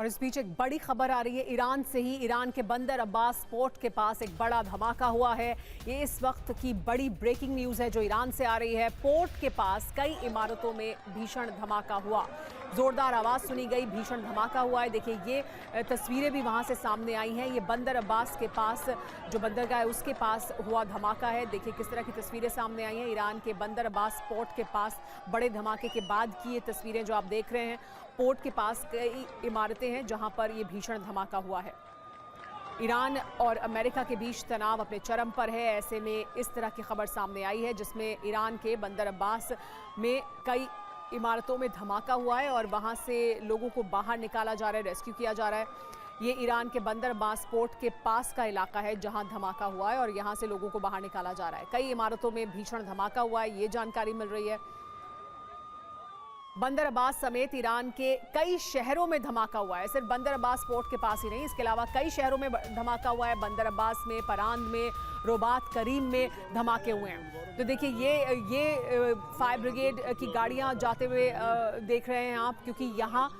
और इस बीच एक बड़ी खबर आ रही है ईरान से ही। ईरान के बंदर अब्बास पोर्ट के पास एक बड़ा धमाका हुआ है। ये इस वक्त की बड़ी ब्रेकिंग न्यूज़ है जो ईरान से आ रही है। पोर्ट के पास कई इमारतों में भीषण धमाका हुआ, जोरदार आवाज़ सुनी गई, भीषण धमाका हुआ है। देखिए ये तस्वीरें भी वहाँ से सामने आई हैं। ये बंदर अब्बास के पास जो बंदरगाह है उसके पास हुआ धमाका है। देखिए किस तरह की तस्वीरें सामने आई हैं। ईरान के बंदर अब्बास पोर्ट के पास बड़े धमाके के बाद की ये तस्वीरें जो आप देख रहे हैं। पोर्ट के पास कई इमारतें हैं जहां पर ये भीषण धमाका हुआ है। ईरान और अमेरिका के बीच तनाव अपने चरम पर है। ऐसे में इस तरह की खबर सामने आई है जिसमें ईरान के बंदर अब्बास में कई इमारतों में धमाका हुआ है और वहां से लोगों को बाहर निकाला जा रहा है, रेस्क्यू किया जा रहा है। ये ईरान के बंदर अब्बास पोर्ट के पास का इलाका है जहां धमाका हुआ है और यहां से लोगों को बाहर निकाला जा रहा है। कई इमारतों में भीषण धमाका हुआ है, ये जानकारी मिल रही है। बंदर अब्बास समेत ईरान के कई शहरों में धमाका हुआ है। सिर्फ बंदर अब्बास पोर्ट के पास ही नहीं, इसके अलावा कई शहरों में धमाका हुआ है। बंदर अब्बास में, परांद में, रोबात करीम में धमाके हुए हैं। तो देखिए ये फायर ब्रिगेड की गाड़ियां जाते हुए देख रहे हैं आप, क्योंकि यहाँ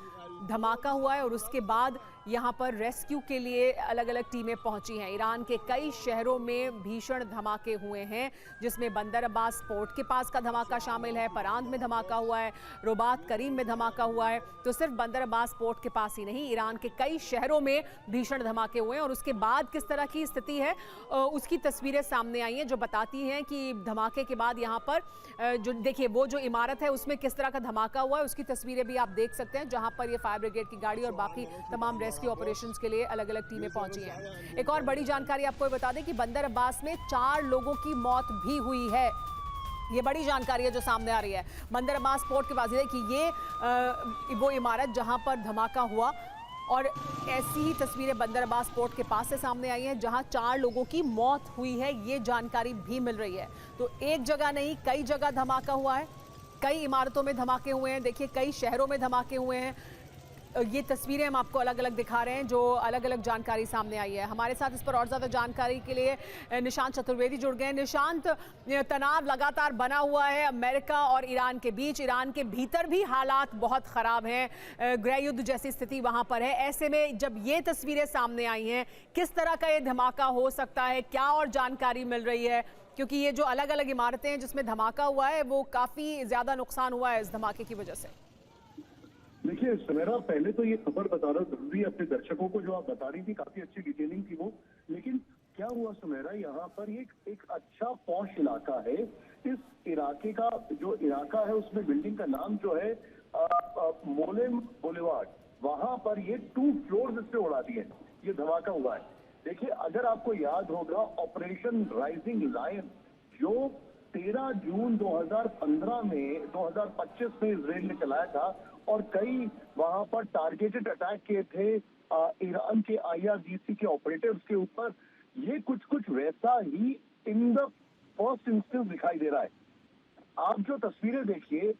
धमाका हुआ है और उसके बाद यहाँ पर रेस्क्यू के लिए अलग अलग टीमें पहुंची हैं। ईरान के कई शहरों में भीषण धमाके हुए हैं जिसमें बंदर अब्बास पोर्ट के पास का धमाका शामिल है, परांद में धमाका हुआ है, रोबात करीम में धमाका हुआ है। तो सिर्फ बंदर अब्बास पोर्ट के पास ही नहीं, ईरान के कई शहरों में भीषण धमाके हुए हैं और उसके बाद किस तरह की स्थिति है उसकी तस्वीरें सामने आई हैं जो बताती हैं कि धमाके के बाद यहाँ पर जो देखिए वो जो इमारत है उसमें किस तरह का धमाका हुआ है, उसकी तस्वीरें भी आप देख सकते हैं जहाँ पर ये फायर ब्रिगेड की गाड़ी और बाकी तमाम रेस्क्यू ऑपरेशंस के लिए अलग अलग टीमें पहुंची हैं। एक और बड़ी जानकारी आपको बता दें कि बंदर अब्बास में 4 लोगों की मौत भी हुई है। ये बड़ी जानकारी है जो सामने आ रही है। बंदर अब्बास पोर्ट के पास कि ये वो इमारत जहां पर धमाका हुआ और ऐसी ही तस्वीरें बंदर अब्बास पोर्ट के पास से सामने आई हैं जहां 4 लोगों की मौत हुई है, ये जानकारी भी मिल रही है। तो एक जगह नहीं, कई जगह धमाका हुआ है, कई इमारतों में धमाके हुए हैं। देखिए कई शहरों में धमाके हुए हैं। ये तस्वीरें हम आपको अलग अलग दिखा रहे हैं जो अलग अलग जानकारी सामने आई है। हमारे साथ इस पर और ज़्यादा जानकारी के लिए निशांत चतुर्वेदी जुड़ गए हैं। निशांत, तनाव लगातार बना हुआ है अमेरिका और ईरान के बीच। ईरान के भीतर भी हालात बहुत ख़राब हैं, गृह युद्ध जैसी स्थिति वहाँ पर है। ऐसे में जब ये तस्वीरें सामने आई हैं, किस तरह का ये धमाका हो सकता है, क्या और जानकारी मिल रही है? क्योंकि ये जो अलग अलग इमारतें हैं जिसमें धमाका हुआ है वो काफ़ी ज़्यादा नुकसान हुआ है इस धमाके की वजह से। देखिए सुमेरा, पहले तो ये खबर बताना जरूरी है अपने दर्शकों को। जो आप बता रही थी काफी अच्छी डिटेलिंग थी वो, लेकिन क्या हुआ सुमेरा, यहाँ पर एक अच्छा पॉश इलाका है। इस इलाके का जो इलाका है उसमें बिल्डिंग का नाम जो है मोलेम बुलेवार्ड, वहां पर ये 2 फ्लोर्स इससे उड़ा दिए, ये धमाका हुआ है। देखिए अगर आपको याद होगा ऑपरेशन राइजिंग लायन जो 13 जून 2015 में 2025 में इसराइल ने चलाया था और कई वहां पर टारगेटेड अटैक किए थे ईरान के IRGC के ऑपरेटर्स के ऊपर, ये कुछ वैसा ही इन द फर्स्ट इंस्टेंस दिखाई दे रहा है। आप जो तस्वीरें देखिए,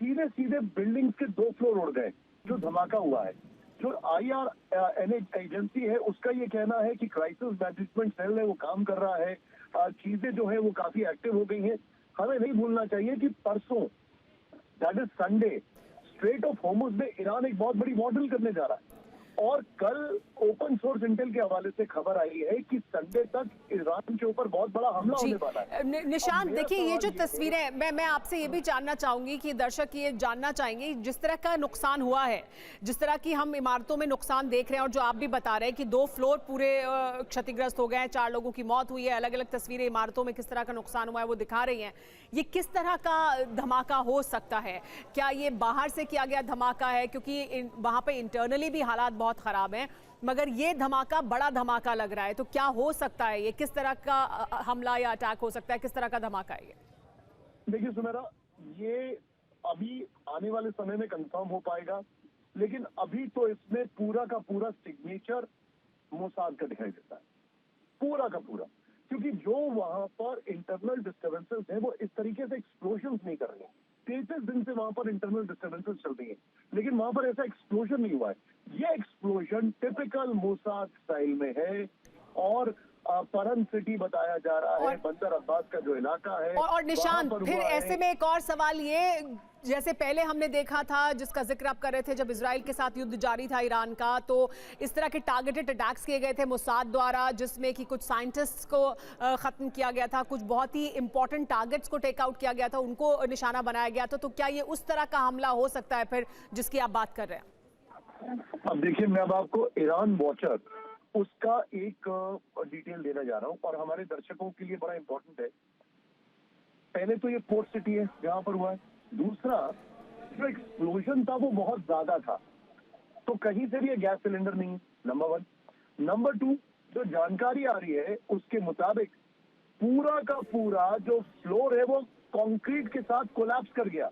सीधे सीधे बिल्डिंग्स के 2 फ्लोर उड़ गए जो धमाका हुआ है। जो IRNA एजेंसी है उसका ये कहना है कि क्राइसिस मैनेजमेंट सेल है वो काम कर रहा है, चीजें जो है वो काफी एक्टिव हो गई हैं। हमें नहीं भूलना चाहिए कि परसों that is Sunday straight of Hormuz में ईरान एक बहुत बड़ी मॉडल करने जा रहा है और कल ओपन सोर्स इंटेल के हवाले से खबर आई है कि संडे तक ईरान के ऊपर बहुत बड़ा हमला होने वाला है। निशांत, देखिए ये जो तस्वीरें, मैं आपसे ये भी जानना चाहूंगी कि दर्शक ये जानना चाहेंगे जिस तरह का नुकसान हुआ है, जिस तरह की हम इमारतों में नुकसान देख रहे हैं और जो आप भी बता रहे हैं कि 2 फ्लोर पूरे क्षतिग्रस्त हो गए हैं, 4 लोगों की मौत हुई है, अलग अलग तस्वीरें इमारतों में किस तरह का नुकसान हुआ है वो दिखा रही हैं। ये किस तरह का धमाका हो सकता है? क्या ये बाहर से किया गया धमाका है? क्योंकि वहां पर इंटरनली भी हालात बहुत खराब हैं, मगर ये धमाका बड़ा धमाका लग रहा है। तो क्या हो सकता है, ये किस तरह का हमला या अटैक हो सकता है, किस तरह का धमाका है ये? देखिए सुमेरा, ये अभी आने वाले समय में कंफर्म हो पाएगा, लेकिन अभी तो इसमें पूरा का पूरा सिग्नेचर मोसाद का दिखाई देता है, पूरा का पूरा। क्योंकि जो वहां पर इंटरनल डिस्टर्बेंसेस है वो इस तरीके से एक्सप्लोजन नहीं कर रहे हैं। 33 दिन से वहां पर इंटरनल डिस्टर्बेंसेस चल रही है, लेकिन वहां पर ऐसा एक्सप्लोजन नहीं हुआ है। ये एक्सप्लोजन टिपिकल मोसाद स्टाइल में है और परन सिटी बताया जा रहा है, और- बंदर अब्बास का जो इलाका है और निशांत, वहाँ पर फिर हुआ है। ऐसे में एक और सवाल ये, जैसे पहले हमने देखा था, जिसका जिक्र आप कर रहे थे, जब इजराइल के साथ युद्ध जारी था ईरान का, तो इस तरह के टारगेटेड अटैक्स किए गए थे मोसाद द्वारा, जिसमें कि कुछ साइंटिस्ट्स को खत्म किया गया था, कुछ बहुत ही इंपॉर्टेंट टारगेट्स को टेक आउट किया गया था, उनको निशाना बनाया गया था। तो क्या ये उस तरह का हमला हो सकता है फिर जिसकी आप बात कर रहे हैं? अब देखिए, मैं अब आपको ईरान वॉचर उसका एक डिटेल देना जा रहा हूँ और हमारे दर्शकों के लिए बड़ा इंपॉर्टेंट है। पहले तो ये पोर्ट सिटी है जहां पर हुआ है। दूसरा, जो एक्सप्लोजन था वो बहुत ज्यादा था, तो कहीं से भी ये गैस सिलेंडर नहीं, नंबर 1। नंबर 2, जो जानकारी आ रही है उसके मुताबिक पूरा का पूरा जो फ्लोर है वो कंक्रीट के साथ कोलैप्स कर गया।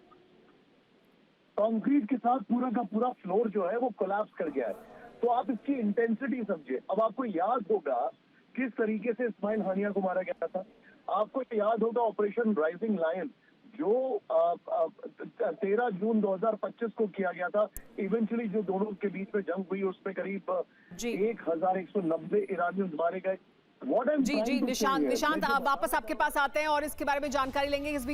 कंक्रीट के साथ पूरा का पूरा फ्लोर जो है वो कोलैप्स कर गया है। तो आप इसकी इंटेंसिटी समझिए। अब आपको याद होगा किस तरीके से इस्माइल हानिया को मारा गया था। आपको याद होगा ऑपरेशन राइजिंग लायन जो 13 जून 2025 को किया गया था। इवेंचुअली जो दोनों के बीच में जंग हुई उसमें करीब जी। 1190 ईरानियंस मारे गए। जी निशांत, आप वापस आपके पास आते हैं और इसके बारे में जानकारी लेंगे। इस बीच